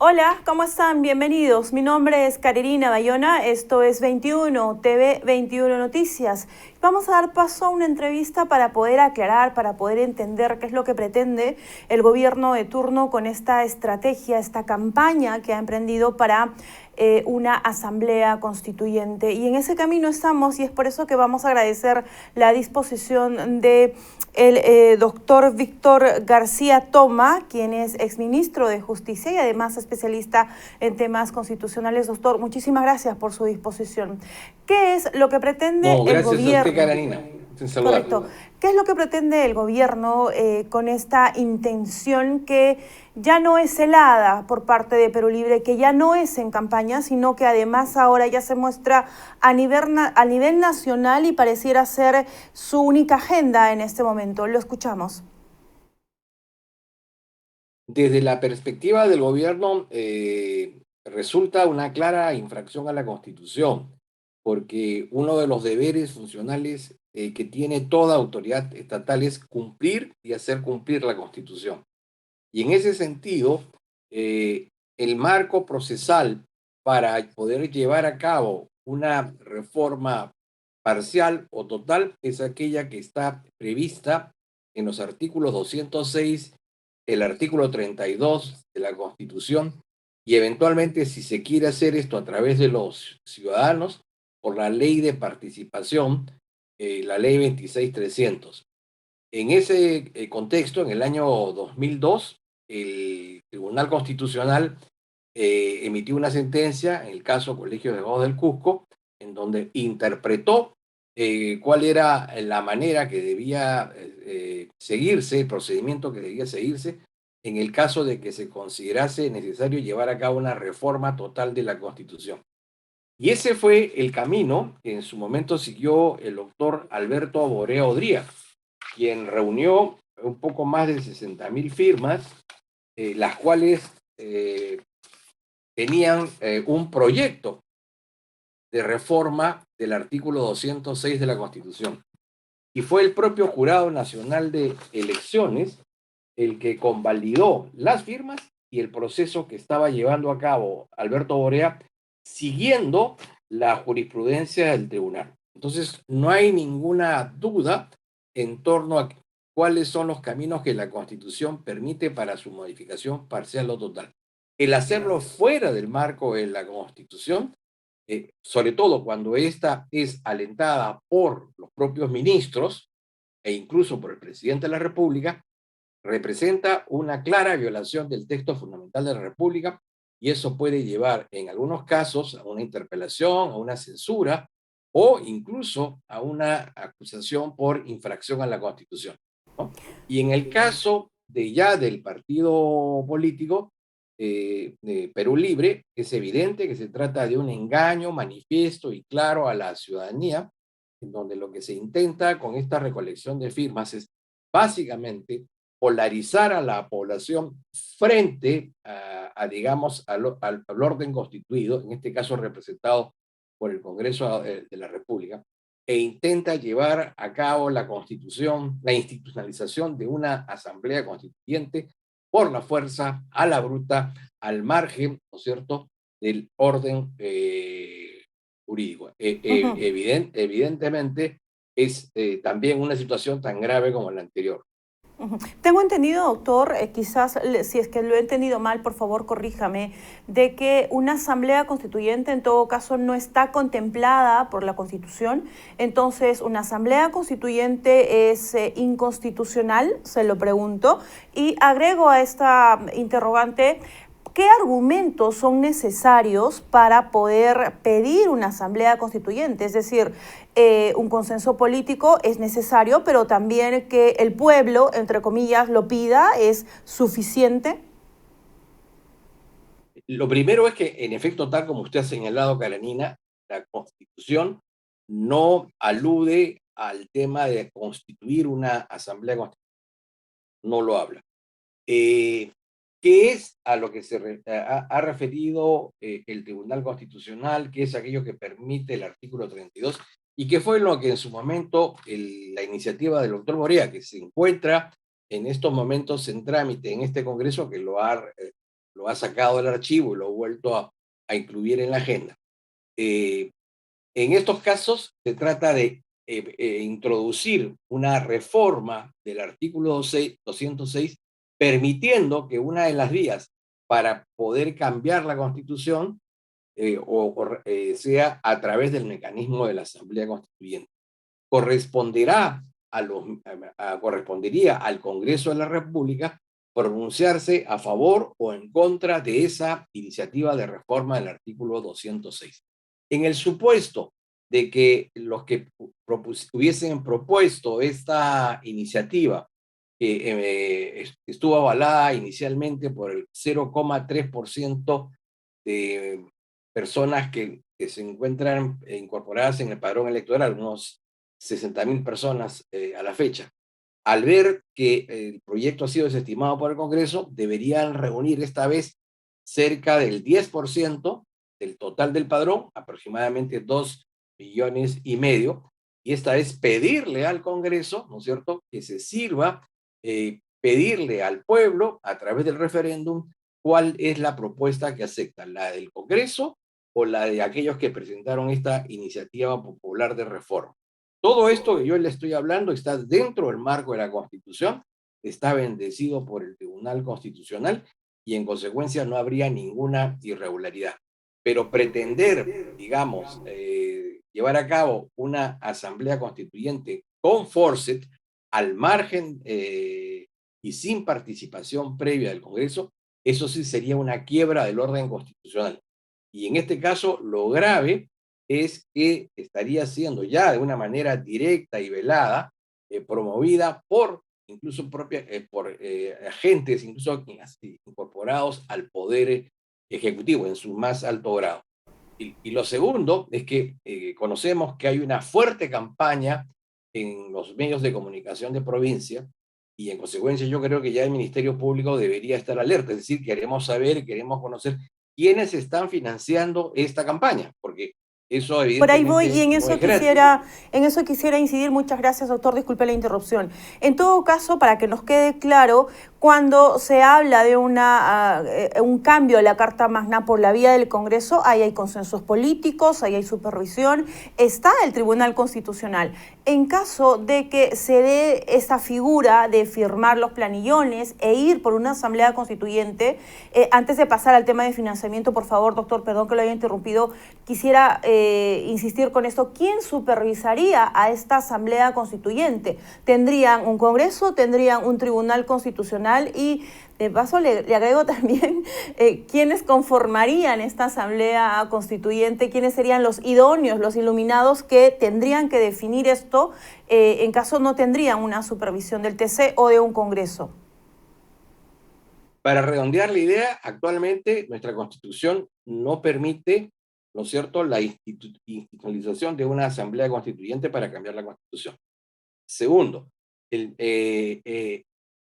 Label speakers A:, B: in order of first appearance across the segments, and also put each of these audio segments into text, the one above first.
A: Hola, ¿cómo están? Bienvenidos. Mi nombre es Carolina Bayona, esto es 21 TV 21 Noticias. Vamos a dar paso a una entrevista para poder aclarar, para poder entender qué es lo que pretende el gobierno de turno con esta estrategia, esta campaña que ha emprendido para una asamblea constituyente. Y en ese camino estamos, y es por eso que vamos a agradecer la disposición de el doctor Víctor García Toma, quien es exministro de Justicia y además especialista en temas constitucionales. Doctor, muchísimas gracias por su disposición. ¿Qué es lo que pretende
B: No,
A: el
B: gracias a usted,
A: gobierno?
B: Karanina. Sin saludarle.
A: Correcto. ¿Qué es lo que pretende el gobierno con esta intención que ya no es celada por parte de Perú Libre, que ya no es en campaña, sino que además ahora ya se muestra a nivel nacional y pareciera ser su única agenda en este momento? Lo escuchamos.
B: Desde la perspectiva del gobierno, resulta una clara infracción a la Constitución, porque uno de los deberes funcionales que tiene toda autoridad estatal es cumplir y hacer cumplir la Constitución. Y en ese sentido, el marco procesal para poder llevar a cabo una reforma parcial o total es aquella que está prevista en los artículos 206, el artículo 32 de la Constitución, y eventualmente, si se quiere hacer esto a través de los ciudadanos, por la ley de participación, la ley 26300. En ese contexto, en el año 2002, el Tribunal Constitucional emitió una sentencia en el caso Colegio de Abogados del Cusco, en donde interpretó cuál era la manera que debía seguirse, el procedimiento que debía seguirse en el caso de que se considerase necesario llevar a cabo una reforma total de la Constitución. Y ese fue el camino que en su momento siguió el doctor Alberto Borea Odría, quien reunió un poco más de 60.000 firmas, las cuales tenían un proyecto de reforma del artículo 206 de la Constitución. Y fue el propio Jurado Nacional de Elecciones el que convalidó las firmas y el proceso que estaba llevando a cabo Alberto Borea, siguiendo la jurisprudencia del tribunal. Entonces, no hay ninguna duda en torno a cuáles son los caminos que la Constitución permite para su modificación parcial o total. El hacerlo fuera del marco de la Constitución, sobre todo cuando esta es alentada por los propios ministros e incluso por el presidente de la República, representa una clara violación del texto fundamental de la República, y eso puede llevar en algunos casos a una interpelación, a una censura o incluso a una acusación por infracción a la Constitución, ¿no? Y en el caso de ya del partido político de Perú Libre, es evidente que se trata de un engaño manifiesto y claro a la ciudadanía, en donde lo que se intenta con esta recolección de firmas es básicamente polarizar a la población frente digamos, al orden constituido, en este caso representado por el Congreso de la República, e intenta llevar a cabo la constitución, la institucionalización de una asamblea constituyente por la fuerza, a la bruta, al margen, ¿no es cierto?, del orden jurídico. Evidentemente es también una situación tan grave como la anterior.
A: Tengo entendido, doctor, quizás si es que lo he entendido mal, por favor corríjame, de que una asamblea constituyente en todo caso no está contemplada por la Constitución. Entonces, ¿una asamblea constituyente es inconstitucional? Se lo pregunto. Y agrego a esta interrogante, ¿qué argumentos son necesarios para poder pedir una asamblea constituyente? Es decir, un consenso político es necesario, pero también que el pueblo, entre comillas, lo pida es suficiente.
B: Lo primero es que, en efecto, tal como usted ha señalado, Karenina, la Constitución no alude al tema de constituir una asamblea constitucional, no lo habla. ¿Qué es a lo que ha referido el Tribunal Constitucional? ¿Qué es aquello que permite el artículo 32? ¿Y qué fue lo que en su momento la iniciativa del doctor Morea, que se encuentra en estos momentos en trámite en este Congreso, que lo ha lo ha sacado del archivo y lo ha vuelto a incluir en la agenda. En estos casos se trata de introducir una reforma del artículo 206, permitiendo que una de las vías para poder cambiar la Constitución sea a través del mecanismo de la Asamblea Constituyente. Corresponderá correspondería al Congreso de la República pronunciarse a favor o en contra de esa iniciativa de reforma del artículo 206. En el supuesto de que los que hubiesen propuesto esta iniciativa, que estuvo avalada inicialmente por el 0,3% de personas que se encuentran incorporadas en el padrón electoral, unos 60.000 personas a la fecha. Al ver que el proyecto ha sido desestimado por el Congreso, deberían reunir esta vez cerca del 10% del total del padrón, aproximadamente 2,5 millones, y esta vez pedirle al Congreso, ¿no es cierto?, que se sirva, pedirle al pueblo a través del referéndum cuál es la propuesta que acepta, la del Congreso o la de aquellos que presentaron esta iniciativa popular de reforma. Todo esto que yo le estoy hablando está dentro del marco de la Constitución, está bendecido por el Tribunal Constitucional y en consecuencia no habría ninguna irregularidad. Pero pretender, digamos, llevar a cabo una asamblea constituyente con forceps al margen y sin participación previa del Congreso, eso sí sería una quiebra del orden constitucional. Y en este caso, lo grave es que estaría siendo ya de una manera directa y velada, promovida por incluso por agentes, incluso incorporados al poder ejecutivo en su más alto grado. Y lo segundo es que conocemos que hay una fuerte campaña en los medios de comunicación de provincia y en consecuencia yo creo que ya el Ministerio Público debería estar alerta, es decir, queremos saber, queremos conocer quiénes están financiando esta campaña, porque eso
A: Por ahí voy y
B: evidentemente no es gratis.
A: en eso quisiera incidir. Muchas gracias, doctor. Disculpe la interrupción. En todo caso, para que nos quede claro, cuando se habla de un cambio de la Carta Magna por la vía del Congreso, ahí hay consensos políticos, ahí hay supervisión, está el Tribunal Constitucional. En caso de que se dé esa figura de firmar los planillones e ir por una asamblea constituyente, antes de pasar al tema de financiamiento, por favor, doctor, perdón que lo haya interrumpido, quisiera insistir con esto. ¿Quién supervisaría a esta asamblea constituyente? ¿Tendrían un Congreso, tendrían un Tribunal Constitucional? Y de paso le agrego también quiénes conformarían esta asamblea constituyente, quiénes serían los idóneos, los iluminados que tendrían que definir esto en caso no tendrían una supervisión del TC o de un Congreso.
B: Para redondear la idea, actualmente nuestra Constitución no permite, ¿no es cierto?, la institucionalización de una asamblea constituyente para cambiar la Constitución. Segundo,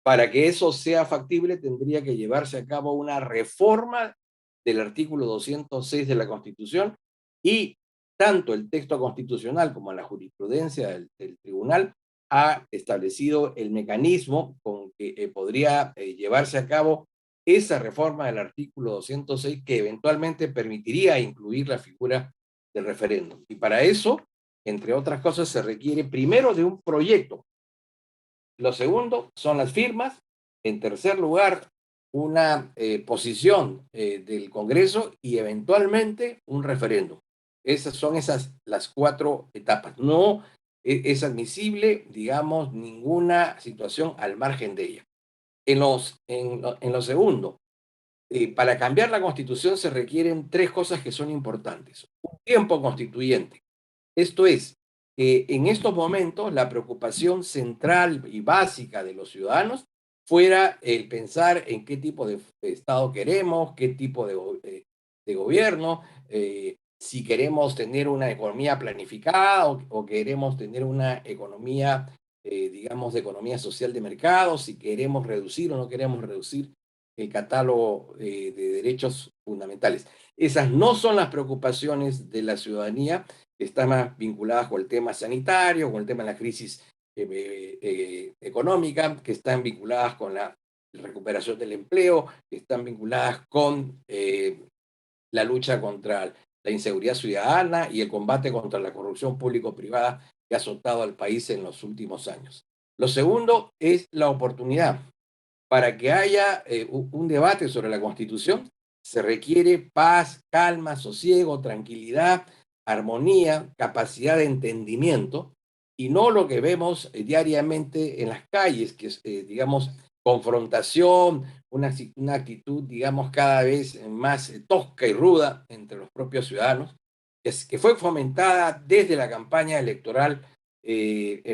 B: para que eso sea factible tendría que llevarse a cabo una reforma del artículo 206 de la Constitución y tanto el texto constitucional como la jurisprudencia del tribunal ha establecido el mecanismo con que podría llevarse a cabo esa reforma del artículo 206 que eventualmente permitiría incluir la figura del referéndum. Y para eso, entre otras cosas, se requiere primero de un proyecto. Lo segundo son las firmas. En tercer lugar, una posición del Congreso y eventualmente un referéndum. Esas son las 4 etapas. No es admisible, digamos, ninguna situación al margen de ella. En lo segundo, para cambiar la Constitución se requieren 3 cosas que son importantes. Un tiempo constituyente. Esto es, que en estos momentos la preocupación central y básica de los ciudadanos fuera el pensar en qué tipo de Estado queremos, qué tipo de gobierno, si queremos tener una economía planificada o queremos tener una economía, digamos, de economía social de mercado, si queremos reducir o no queremos reducir el catálogo de derechos fundamentales. Esas no son las preocupaciones de la ciudadanía, están más vinculadas con el tema sanitario, con el tema de la crisis económica, que están vinculadas con la recuperación del empleo, que están vinculadas con la lucha contra la inseguridad ciudadana y el combate contra la corrupción público-privada que ha azotado al país en los últimos años. Lo segundo es la oportunidad. Para que haya un debate sobre la Constitución, se requiere paz, calma, sosiego, tranquilidad, armonía, capacidad de entendimiento, y no lo que vemos diariamente en las calles, que es, digamos, confrontación, una actitud, digamos, cada vez más tosca y ruda entre los propios ciudadanos, que fue fomentada desde la campaña electoral,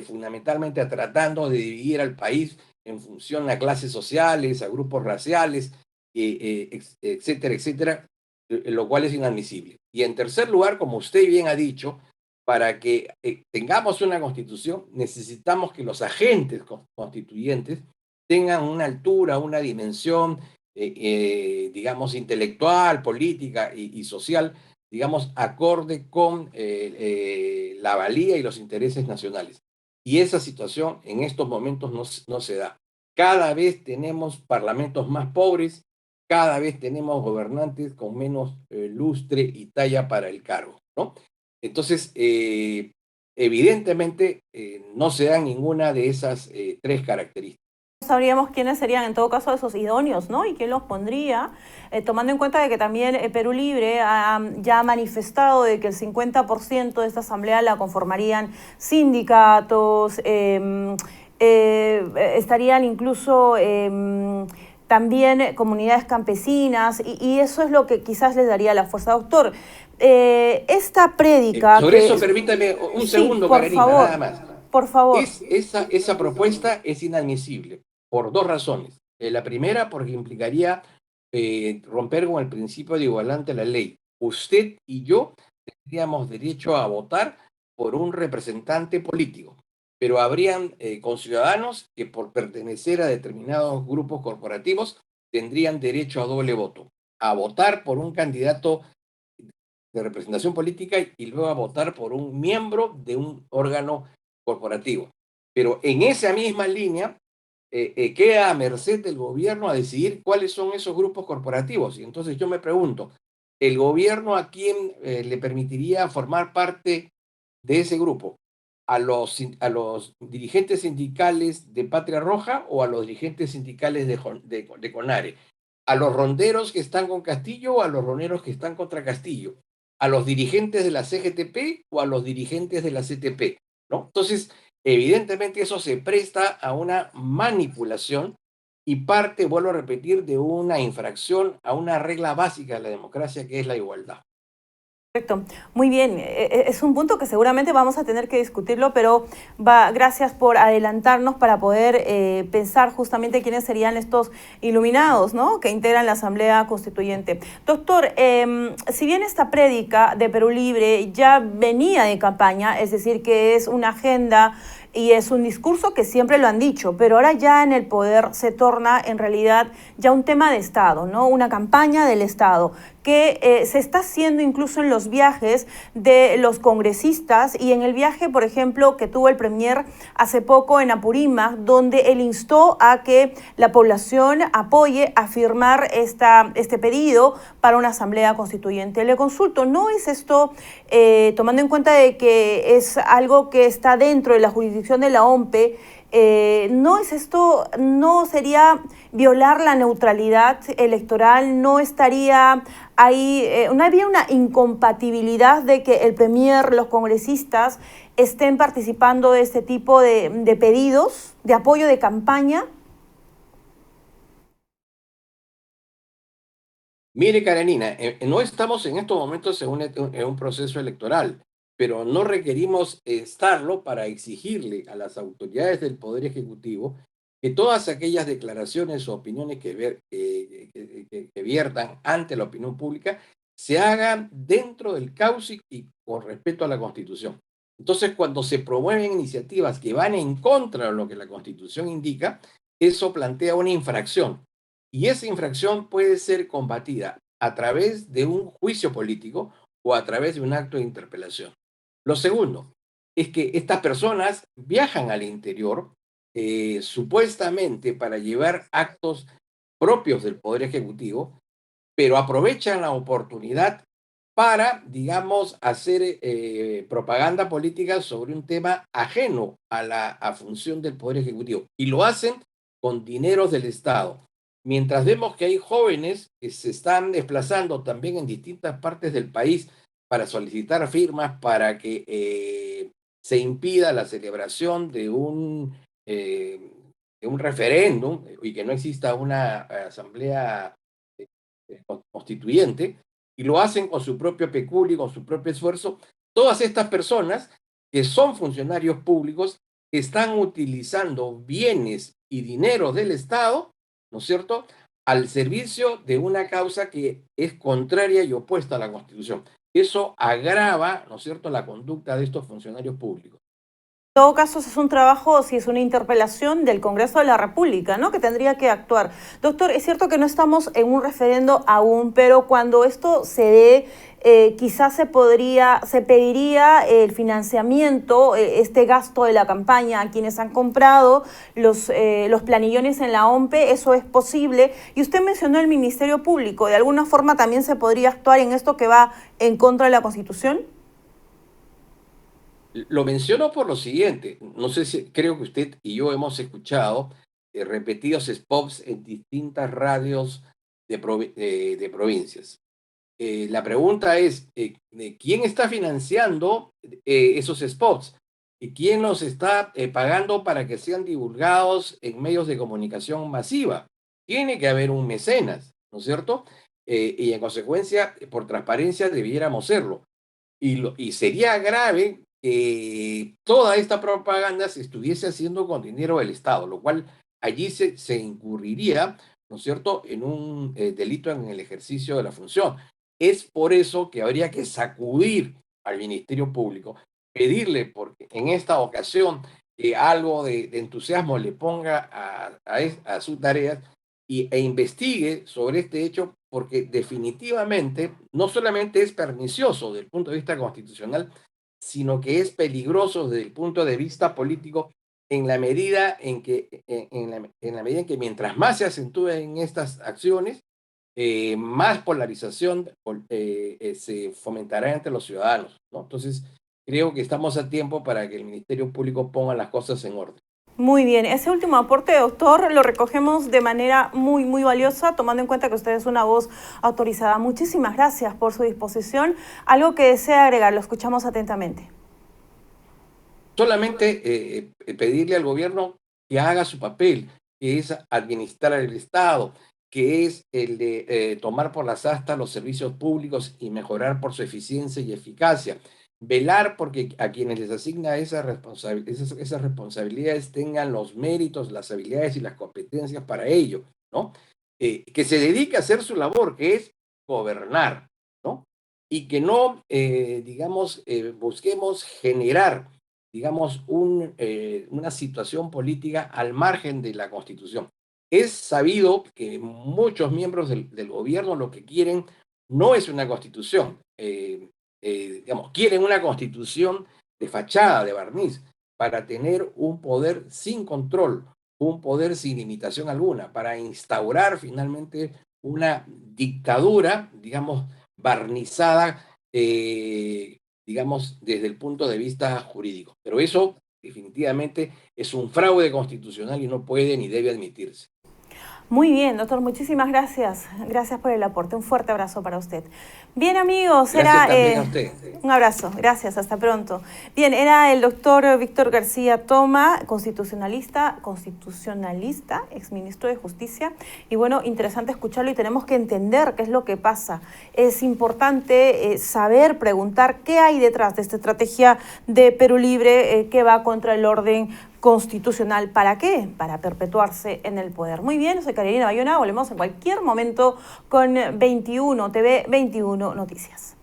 B: fundamentalmente tratando de dividir al país en función a clases sociales, a grupos raciales, etcétera, etcétera, lo cual es inadmisible. Y en tercer lugar, como usted bien ha dicho, para que tengamos una constitución, necesitamos que los agentes constituyentes tengan una altura, una dimensión, digamos, intelectual, política y social, digamos, acorde con la valía y los intereses nacionales. Y esa situación en estos momentos no se da. Cada vez tenemos parlamentos más pobres, cada vez tenemos gobernantes con menos lustre y talla para el cargo, ¿no? Entonces, evidentemente, no se dan ninguna de esas tres características.
A: Sabríamos quiénes serían en todo caso esos idóneos, ¿no? Y quién los pondría, tomando en cuenta de que también Perú Libre ya ha manifestado de que el 50% de esta asamblea la conformarían sindicatos, estarían incluso también comunidades campesinas, y eso es lo que quizás les daría la fuerza. Doctor, esta prédica...
B: Sobre eso, permítame un segundo,
A: por
B: Carolina,
A: favor,
B: nada más.
A: por favor.
B: Esa propuesta es inadmisible por dos razones. La primera, porque implicaría romper con el principio de igualdad ante la ley. Usted y yo tendríamos derecho a votar por un representante político, pero habrían conciudadanos que por pertenecer a determinados grupos corporativos tendrían derecho a doble voto, a votar por un candidato de representación política y luego a votar por un miembro de un órgano corporativo. Pero en esa misma línea queda a merced del gobierno a decidir cuáles son esos grupos corporativos. Y entonces yo me pregunto, ¿el gobierno a quién le permitiría formar parte de ese grupo? A los dirigentes sindicales de Patria Roja o a los dirigentes sindicales de CONARE? ¿A los ronderos que están con Castillo o a los ronderos que están contra Castillo? ¿A los dirigentes de la CGTP o a los dirigentes de la CTP? ¿No? Entonces, evidentemente eso se presta a una manipulación y parte, vuelvo a repetir, de una infracción a una regla básica de la democracia, que es la igualdad.
A: Perfecto, muy bien. Es un punto que seguramente vamos a tener que discutirlo, pero gracias por adelantarnos para poder pensar justamente quiénes serían estos iluminados, ¿no?, que integran la Asamblea Constituyente. Doctor, si bien esta prédica de Perú Libre ya venía de campaña, es decir, que es una agenda y es un discurso que siempre lo han dicho, pero ahora ya en el poder se torna en realidad ya un tema de Estado, ¿no?, una campaña del Estado que se está haciendo incluso en los viajes de los congresistas y en el viaje, por ejemplo, que tuvo el premier hace poco en Apurímac, donde él instó a que la población apoye a firmar este pedido para una asamblea constituyente. Le consulto, ¿no es esto, tomando en cuenta de que es algo que está dentro de la jurisdicción de la OMPE, no es esto, no sería violar la neutralidad electoral, no estaría ahí, no había una incompatibilidad de que el premier, los congresistas estén participando de este tipo de pedidos, de apoyo de campaña?
B: Mire, Karenina, no estamos en estos momentos en un proceso electoral, pero no requerimos estarlo para exigirle a las autoridades del Poder Ejecutivo que todas aquellas declaraciones o opiniones que viertan ante la opinión pública se hagan dentro del cauce y con respeto a la Constitución. Entonces, cuando se promueven iniciativas que van en contra de lo que la Constitución indica, eso plantea una infracción. Y esa infracción puede ser combatida a través de un juicio político o a través de un acto de interpelación. Lo segundo es que estas personas viajan al interior supuestamente para llevar actos propios del Poder Ejecutivo, pero aprovechan la oportunidad para, digamos, hacer propaganda política sobre un tema ajeno a la función del Poder Ejecutivo. Y lo hacen con dineros del Estado. Mientras vemos que hay jóvenes que se están desplazando también en distintas partes del país para solicitar firmas para que se impida la celebración eh, de un referéndum y que no exista una asamblea constituyente, y lo hacen con su propio peculio, con su propio esfuerzo. Todas estas personas que son funcionarios públicos están utilizando bienes y dinero del Estado, ¿no es cierto?, al servicio de una causa que es contraria y opuesta a la Constitución. Eso agrava, ¿no es cierto?, la conducta de estos funcionarios públicos.
A: En todo caso, si es un trabajo, si es una interpelación del Congreso de la República, ¿no?, que tendría que actuar. Doctor, es cierto que no estamos en un referendo aún, pero cuando esto se dé, quizás se pediría el financiamiento, este gasto de la campaña a quienes han comprado los planillones en la OMPE. Eso es posible. Y usted mencionó el Ministerio Público. ¿De alguna forma también se podría actuar en esto que va en contra de la Constitución?
B: Lo menciono por lo siguiente, no sé si creo que usted y yo hemos escuchado repetidos spots en distintas radios de provincias. La pregunta es, ¿quién está financiando esos spots? ¿Y quién los está pagando para que sean divulgados en medios de comunicación masiva? Tiene que haber un mecenas, ¿no es cierto? Y en consecuencia, por transparencia, debiéramos serlo. Y sería grave que toda esta propaganda se estuviese haciendo con dinero del Estado, lo cual allí se incurriría, ¿no es cierto?, en un delito en el ejercicio de la función. Es por eso que habría que sacudir al Ministerio Público, pedirle, porque en esta ocasión, algo de entusiasmo le ponga a sus tareas e investigue sobre este hecho, porque definitivamente no solamente es pernicioso desde el punto de vista constitucional, sino que es peligroso desde el punto de vista político en la medida en que, en la medida en que mientras más se acentúen estas acciones, más polarización se fomentará entre los ciudadanos, ¿no? Entonces, creo que estamos a tiempo para que el Ministerio Público ponga las cosas en orden.
A: Muy bien, ese último aporte, doctor, lo recogemos de manera muy, muy valiosa, tomando en cuenta que usted es una voz autorizada. Muchísimas gracias por su disposición. Algo que desea agregar, lo escuchamos atentamente.
B: Solamente pedirle al gobierno que haga su papel, que es administrar el Estado, que es el de tomar por las astas los servicios públicos y mejorar por su eficiencia y eficacia. Velar porque a quienes les asigna esas responsabilidades tengan los méritos, las habilidades y las competencias para ello, ¿no? Que se dedique a hacer su labor, que es gobernar, ¿no? Y que no, digamos, busquemos generar, digamos, una situación política al margen de la Constitución. Es sabido que muchos miembros del gobierno lo que quieren no es una Constitución, digamos, quieren una Constitución de fachada, de barniz, para tener un poder sin control, un poder sin limitación alguna, para instaurar finalmente una dictadura, digamos, barnizada, digamos, desde el punto de vista jurídico. Pero eso definitivamente es un fraude constitucional y no puede ni debe admitirse.
A: Muy bien, doctor, muchísimas gracias. Gracias por el aporte. Un fuerte abrazo para usted. Bien, amigos,
B: gracias también a usted.
A: Un abrazo, gracias, hasta pronto. Bien, era el doctor Víctor García Toma, constitucionalista, exministro de Justicia. Y bueno, interesante escucharlo y tenemos que entender qué es lo que pasa. Es importante saber, preguntar qué hay detrás de esta estrategia de Perú Libre que va contra el orden constitucional. ¿Para qué? Para perpetuarse en el poder. Muy bien, soy Carolina Bayona, volvemos en cualquier momento con 21 TV 21 Noticias.